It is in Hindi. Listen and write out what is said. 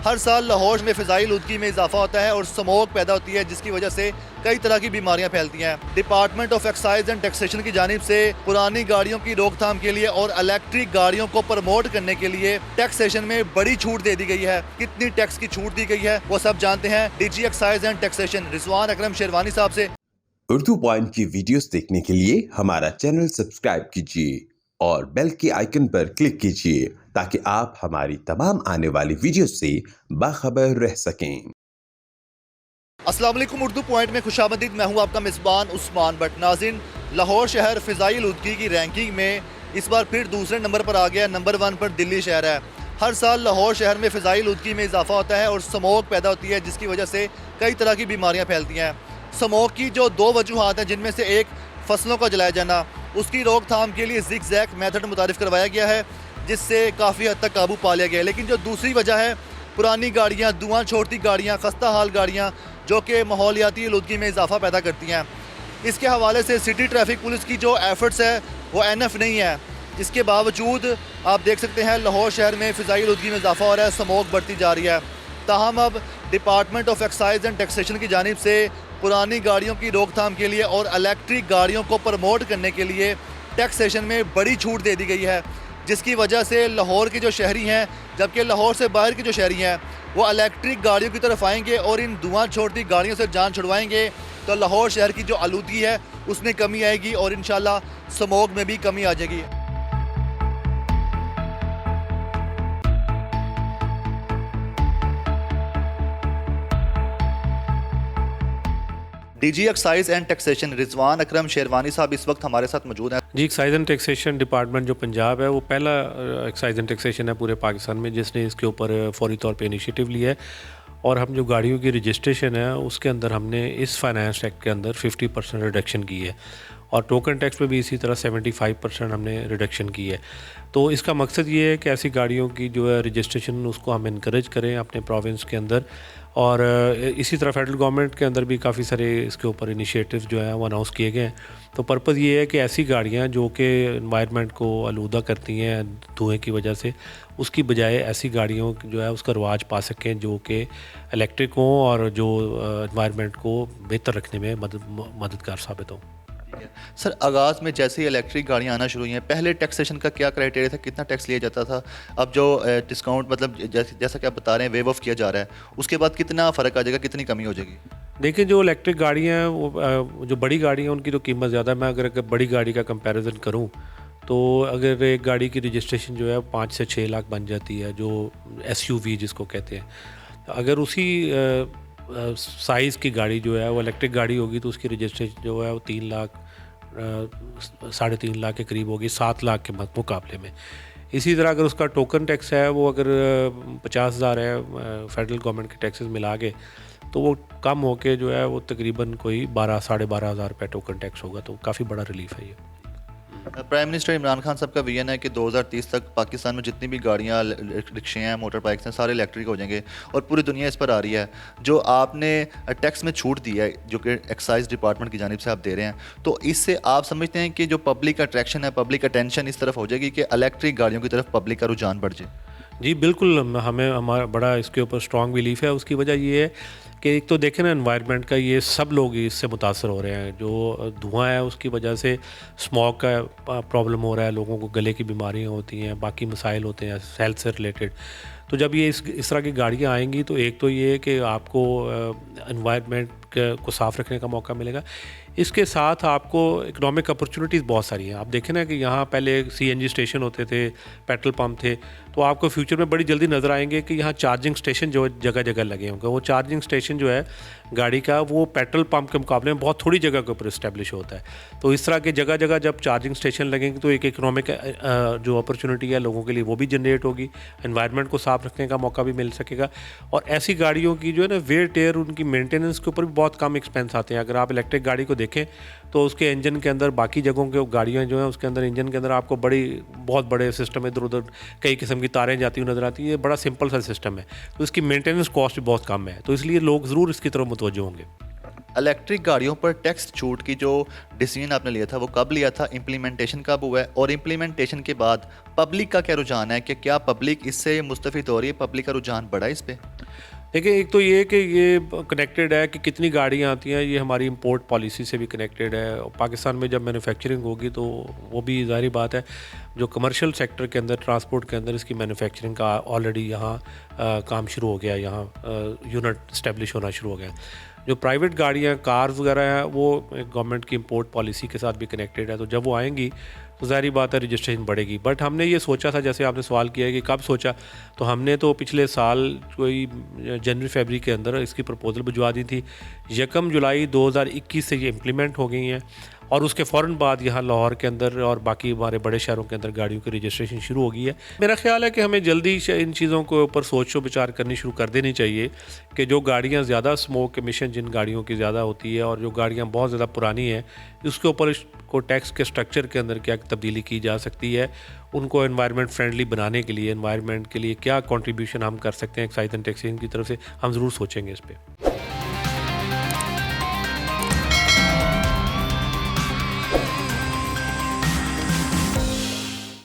हर साल लाहौर में फ़िज़ाई आलूदगी में इजाफा होता है और स्मोक पैदा होती है, जिसकी वजह से कई तरह की बीमारियां फैलती हैं। Department of excise and taxation की जानिब से पुरानी गाड़ियों की रोकथाम के लिए और इलेक्ट्रिक गाड़ियों को प्रमोट करने के लिए टैक्सेशन में बड़ी छूट दे दी गई है। कितनी टैक्स की छूट दी गई है वो सब जानते हैं DG excise and taxation Rizwan Akram Sherwani साहब से। उर्दू पॉइंट की वीडियोस देखने के लिए हमारा चैनल सब्सक्राइब कीजिए और बेल के आइकन पर क्लिक कीजिए ताकि आप हमारी तमाम आने वाली वीडियोस से बाखबर रह सकें। अस्सलाम वालेकुम, उर्दू पॉइंट में खुशामदीद। मैं हूं आपका मेज़बान उस्मान भट्ट। नाज़रीन, लाहौर शहर फ़िज़ाई आलूदगी की रैंकिंग में इस बार फिर दूसरे नंबर पर आ गया। नंबर 1 पर दिल्ली शहर है। हर साल लाहौर शहर में फ़िज़ाई आलूदगी में इजाफा होता है और स्मोक पैदा होती है, जिसकी वजह से कई तरह की बीमारियाँ फैलती हैं। स्मोक की जो 2 वजूहात हैं, जिनमें से एक फसलों का जलाया जाना, उसकी रोकथाम के लिए ज़िग-ज़ैग मेथड मुतारिफ़ करवाया गया है, जिससे काफ़ी हद तक काबू पा लिया गया है। लेकिन जो दूसरी वजह है, पुरानी गाड़ियाँ, धुआं छोड़ती गाड़ियाँ, खस्ता हाल गाड़ियाँ, जो कि माहौलियाती आलूदगी में इजाफा पैदा करती हैं। इसके हवाले से सिटी ट्रैफिक पुलिस की जो एफर्ट्स है वो एनफ नहीं है। इसके बावजूद आप देख सकते हैं लाहौर शहर में फ़िज़ाई आलूदगी में इजाफा हो रहा है, स्मोक बढ़ती जा रही है। ताहम अब department of excise and taxation की जानिब से पुरानी गाड़ियों की रोकथाम के लिए और इलेक्ट्रिक गाड़ियों को प्रमोट करने के लिए टैक्सेशन में बड़ी छूट दे दी गई है, जिसकी वजह से लाहौर के जो शहरी हैं, जबकि लाहौर से बाहर के जो शहरी हैं, वो इलेक्ट्रिक गाड़ियों की तरफ आएंगे और इन धुआं छोड़ती गाड़ियों से जान छुड़वाएंगे, तो लाहौर शहर की जो आलूदगी है उसमें कमी आएगी और इंशाल्लाह स्मोक में भी कमी आ जाएगी। DG excise and taxation Rizwan Akram Sherwani साहब इस वक्त हमारे साथ मौजूद हैं। जी, एक्साइज एंड टैक्सेशन डिपार्टमेंट जो पंजाब है वो पहला एक्साइज एंड टैक्सेशन है पूरे पाकिस्तान में जिसने इसके ऊपर फौरी तौर पे इनिशिएटिव लिया है। और हम जो गाड़ियों की रजिस्ट्रेशन है उसके अंदर हमने इस फाइनेंस एक्ट के अंदर 50% रिडक्शन की है और टोकन टैक्स में भी इसी तरह 75% हमने रिडक्शन की है। तो इसका मकसद ये है कि ऐसी गाड़ियों की जो है रजिस्ट्रेशन उसको हम इनकरेज करें अपने प्रोविंस के अंदर। और इसी तरह फेडरल गवर्नमेंट के अंदर भी काफ़ी सारे इसके ऊपर इनिशिएटिव जो है वो अनाउंस किए गए हैं। तो पर्पज़ ये है कि ऐसी गाड़ियाँ जो कि एनवायरनमेंट को आलूदा करती हैं धुएँ की वजह से, उसकी बजाय ऐसी गाड़ियों जो है उसका रवाज पा सकें जो कि इलेक्ट्रिक हों और जो एनवायरनमेंट को बेहतर रखने में मददगार साबित हों। सर, आगाज़ में जैसे ही इलेक्ट्रिक गाड़ियाँ आना शुरू हुई हैं, पहले टैक्सेशन का क्या क्राइटेरिया था, कितना टैक्स लिया जाता था? अब जो डिस्काउंट मतलब जैसा कि आप बता रहे हैं वेव ऑफ किया जा रहा है, उसके बाद कितना फ़र्क आ जाएगा, कितनी कमी हो जाएगी? देखिए, जो इलेक्ट्रिक गाड़ियाँ हैं वो जो बड़ी गाड़ियाँ हैं उनकी तो कीमत ज़्यादा है। मैं अगर बड़ी गाड़ी का कंपैरिजन करूँ तो अगर एक गाड़ी की रजिस्ट्रेशन जो है 5 से 6 लाख बन जाती है, जो SUV जिसको कहते हैं। अगर उसी साइज़ की गाड़ी जो है वो इलेक्ट्रिक गाड़ी होगी तो उसकी रजिस्ट्रेशन जो है वो 3 लाख 3.5 लाख के करीब होगी 7 लाख के मुकाबले में। इसी तरह अगर उसका टोकन टैक्स है वो अगर 50,000 है फेडरल गवर्नमेंट के टैक्सेस मिला के, तो वो कम होके जो है वो तकरीबन कोई 12-12,500 रुपये टोकन टैक्स होगा। तो काफ़ी बड़ा रिलीफ है ये। प्राइम मिनिस्टर इमरान खान साहब का विजन है कि 2030 तक पाकिस्तान में जितनी भी गाड़ियाँ, रिक्शे हैं, मोटर बाइक्स हैं, सारे इलेक्ट्रिक हो जाएंगे और पूरी दुनिया इस पर आ रही है। जो आपने टैक्स में छूट दी है जो कि एक्साइज डिपार्टमेंट की जानिब से आप दे रहे हैं, तो इससे आप समझते हैं कि जो पब्लिक अट्रैक्शन है, पब्लिक अटेंशन इस तरफ हो जाएगी कि इलेक्ट्रिक गाड़ियों की तरफ पब्लिक का रुझान बढ़ जाए? जी बिल्कुल, हमारा बड़ा इसके ऊपर स्ट्रॉन्ग बिलीफ है। उसकी वजह ये है कि एक तो देखें ना, एनवायरनमेंट का ये सब लोग इससे मुतासर हो रहे हैं। जो धुआं है उसकी वजह से स्मोक का प्रॉब्लम हो रहा है, लोगों को गले की बीमारियां होती हैं, बाकी मसाइल होते हैं हेल्थ से रिलेटेड। तो जब ये इस तरह की गाड़ियाँ आएंगी तो एक तो ये है कि आपको एनवायरनमेंट को साफ़ रखने का मौका मिलेगा। इसके साथ आपको इकोनॉमिक अपॉर्चुनिटीज़ बहुत सारी हैं। आप देखें ना कि यहाँ पहले CNG स्टेशन होते थे, पेट्रोल पंप थे, तो आपको फ्यूचर में बड़ी जल्दी नज़र आएंगे कि यहाँ चार्जिंग स्टेशन जो जगह जगह लगे होंगे। वो चार्जिंग स्टेशन जो है गाड़ी का वो पेट्रोल पंप के मुकाबले में बहुत थोड़ी जगह के ऊपर इस्टेब्लिश होता है। तो इस तरह के जगह जगह जब चार्जिंग स्टेशन लगेंगे तो एक इकोनॉमिक जो अपॉर्चुनिटी है लोगों के लिए वो भी जनरेट होगी, एनवायरनमेंट को साफ़ रखने का मौका भी मिल सकेगा। और ऐसी गाड़ियों की जो है ना वेयर टेयर, उनकी मेंटेनेंस के ऊपर भी बहुत कम एक्सपेंस आते हैं। अगर आप इलेक्ट्रिक गाड़ी को देखें तो उसके इंजन के अंदर, बाकी जगहों के गाड़ियाँ जो हैं उसके अंदर इंजन के अंदर आपको बहुत बड़े सिस्टम इधर उधर कई किस्म की तारें जाती हुई नज़र आती है। ये बड़ा सिंपल सा सिस्टम है, तो इसकी मेंटेनेंस कॉस्ट भी बहुत कम है। तो इसलिए लोग ज़रूर इसकी तरफ मुतवज्जो होंगे। इलेक्ट्रिक गाड़ियों पर टैक्स छूट की जो डिसीजन आपने लिया था वो कब लिया था, इम्प्लीमेंटेशन कब हुआ है, और इम्प्लीमेंटेशन के बाद पब्लिक का क्या रुझान है कि क्या पब्लिक इससे मुस्तफ़िद हो रही है, पब्लिक का रुझान बढ़ा इस पर? देखिए, एक तो ये कि ये कनेक्टेड है कि कितनी गाड़ियाँ आती हैं, ये हमारी इंपोर्ट पॉलिसी से भी कनेक्टेड है। और पाकिस्तान में जब मैन्युफैक्चरिंग होगी तो वो भी ज़ाहिर बात है, जो कमर्शियल सेक्टर के अंदर, ट्रांसपोर्ट के अंदर इसकी मैन्युफैक्चरिंग का ऑलरेडी यहाँ काम शुरू हो गया है, यहाँ यूनिट इस्टेब्लिश होना शुरू हो गया है। जो प्राइवेट गाड़ियाँ, कार्स वगैरह हैं, वो गवर्नमेंट की इंपोर्ट पॉलिसी के साथ भी कनेक्टेड है, तो जब वो आएंगी तो ज़ाहिर बात है रजिस्ट्रेशन बढ़ेगी। बट हमने ये सोचा था, जैसे आपने सवाल किया है कि कब सोचा, तो हमने तो पिछले साल कोई जनवरी फरवरी के अंदर इसकी प्रपोज़ल भिजवा दी थी। 1 जुलाई 2021 से ये इम्प्लीमेंट हो गई हैं और उसके फ़ौरन बाद यहाँ लाहौर के अंदर और बाकी हमारे बड़े शहरों के अंदर गाड़ियों की रजिस्ट्रेशन शुरू हो गई है। मेरा ख्याल है कि हमें जल्दी इन चीज़ों के ऊपर सोच विचार करनी शुरू कर देनी चाहिए कि जो गाड़ियाँ ज़्यादा स्मोक एमिशन जिन गाड़ियों की ज़्यादा होती है और जो गाड़ियाँ बहुत ज़्यादा पुरानी हैं, उसके ऊपर को टैक्स के स्ट्रक्चर के अंदर क्या तब्दीली की जा सकती है, उनको एनवायरनमेंट फ्रेंडली बनाने के लिए, एनवायरनमेंट के लिए क्या कंट्रीब्यूशन हम कर सकते हैं एक्साइज एंड टैक्सेशन की तरफ से, हम ज़रूर सोचेंगे इस पर।